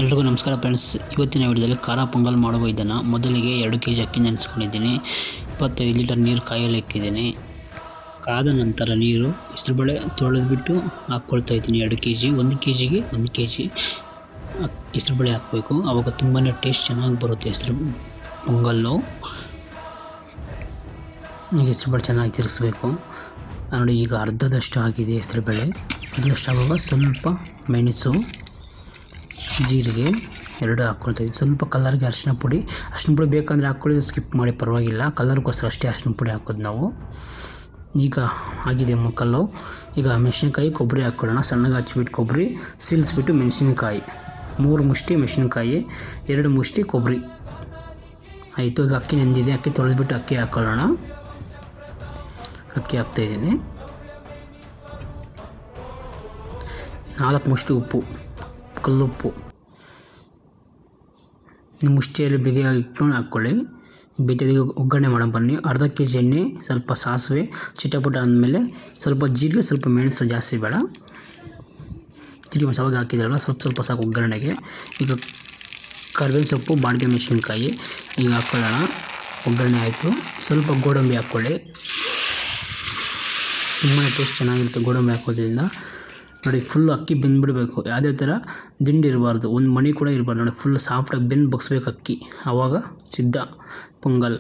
ಎಲ್ರಿಗೂ ನಮಸ್ಕಾರ ಫ್ರೆಂಡ್ಸ್. ಇವತ್ತಿನ ವಿಡಿಯೋದಲ್ಲಿ ಖಾರ ಪೊಂಗಲ್ ಮಾಡುವ ಇದನ್ನು ಮೊದಲಿಗೆ 2 kg ಅಕ್ಕಿ ನೆನೆಸ್ಕೊಂಡಿದ್ದೀನಿ. 25 ಲೀಟರ್ ನೀರು ಕಾಯಲು ಇಕ್ಕಿದ್ದೀನಿ. ಕಾದ ನಂತರ ನೀರು ಹೆಸರುಬೇಳೆ ತೊಳೆದ್ಬಿಟ್ಟು ಹಾಕ್ಕೊಳ್ತಾ ಇದ್ದೀನಿ. 2 kg 1 kgಗೆ 1 kg ಹೆಸರುಬೇಳೆ ಹಾಕಬೇಕು. ಆವಾಗ ತುಂಬಾ ಟೇಸ್ಟ್ ಚೆನ್ನಾಗಿ ಬರುತ್ತೆ ಹೆಸರು ಪೊಂಗಲ್ಲು. ಹೆಸರುಬೇಳೆ ಚೆನ್ನಾಗಿ ತಿರುಗಿಸ್ಬೇಕು. ನೋಡಿ, ಈಗ ಅರ್ಧದಷ್ಟು ಆಗಿದೆ ಹೆಸರುಬೇಳೆ. ಅರ್ಧದಷ್ಟು ಆಗುವಾಗ ಸ್ವಲ್ಪ ಮೆಣಸು, ಜೀರಿಗೆ 2 ಹಾಕ್ಕೊಳ್ತಾಯಿದ್ದೀನಿ. ಸ್ವಲ್ಪ ಕಲರ್ಗೆ ಅರಿಶಿನ ಪುಡಿ ಬೇಕಂದರೆ ಹಾಕ್ಕೊಳ್ಳಿ, ಸ್ಕಿಪ್ ಮಾಡಿ ಪರವಾಗಿಲ್ಲ. ಕಲರ್ಗೋಸ್ಕರ ಅಷ್ಟೇ ಅರಿಶಿನ ಪುಡಿ ಹಾಕೋದು ನಾವು. ಈಗ ಆಗಿದೆ ಮುಕ್ಕಲ್ಲು. ಈಗ ಮೆಣಸಿನ್ಕಾಯಿ, ಕೊಬ್ಬರಿ ಹಾಕ್ಕೊಳ್ಳೋಣ. ಸಣ್ಣಗೆ ಹಚ್ಬಿಟ್ಟು ಕೊಬ್ಬರಿ ಸೀಳಿಸ್ಬಿಟ್ಟು ಮೆಣಸಿನ್ಕಾಯಿ 3 ಮುಷ್ಟಿ ಮೆಣಸಿನ್ಕಾಯಿ, 2 ಮುಷ್ಟಿ ಕೊಬ್ಬರಿ ಆಯಿತು. ಈಗ ಅಕ್ಕಿ ನೆಂದಿದೆ, ಅಕ್ಕಿ ತೊಳೆದ್ಬಿಟ್ಟು ಅಕ್ಕಿ ಹಾಕ್ಕೊಳ್ಳೋಣ. ಅಕ್ಕಿ ಹಾಕ್ತಾಯಿದ್ದೀನಿ. 4 ಮುಷ್ಟಿ ಉಪ್ಪು, ಕಲ್ಲುಪ್ಪು ನಿಮ್ಮ ಮುಷ್ಟಿಯಲ್ಲಿ ಬಿಗಿಯಾಗಿ ಇಟ್ಕೊಂಡು ಹಾಕ್ಕೊಳ್ಳಿ. ಬೇಯ್ತದಿಗೆ ಒಗ್ಗರಣೆ ಮಾಡೋಣ ಬನ್ನಿ. ಅರ್ಧ kg ಎಣ್ಣೆ, ಸ್ವಲ್ಪ ಸಾಸಿವೆ ಚಿಟಪಟ ಅಂದಮೇಲೆ ಸ್ವಲ್ಪ ಜೀರಿಗೆ, ಸ್ವಲ್ಪ ಮೆಣಸು, ಜಾಸ್ತಿ ಬೇಡ. ಜೀರಿಗೆ ಮೆಣಸು ಅವಾಗ ಹಾಕಿದ್ರಲ್ಲ, ಸ್ವಲ್ಪ ಸಾಕು ಒಗ್ಗರಣೆಗೆ. ಈಗ ಕರಿಬೇವಿನ ಸೊಪ್ಪು, ಬಾಡಿಗೆ ಮೆಣಸಿನ್ಕಾಯಿ ಈಗ ಹಾಕ್ಕೊಳ್ಳೋಣ. ಒಗ್ಗರಣೆ ಆಯಿತು. ಸ್ವಲ್ಪ ಗೋಡಂಬಿ ಹಾಕ್ಕೊಳ್ಳಿ, ತುಂಬಾ ಟೇಸ್ಟ್ ಚೆನ್ನಾಗಿರುತ್ತೆ ಗೋಡಂಬಿ ಹಾಕೋದ್ರಿಂದ. ನೋಡಿ, ಫುಲ್ ಅಕ್ಕಿ ಬೆಂದ್ಬಿಡಬೇಕು. ಯಾವುದೇ ಥರ ದಿಂಡು ಇರಬಾರ್ದು, ಒಂದು ಮಣಿ ಕೂಡ ಇರಬಾರ್ದು. ನೋಡಿ, ಫುಲ್ ಸಾಫ್ಟಾಗಿ ಬೆಂದು ಬಗ್ಸ್ಬೇಕು ಅಕ್ಕಿ. ಆವಾಗ ಸಿದ್ಧ ಪೊಂಗಲ್.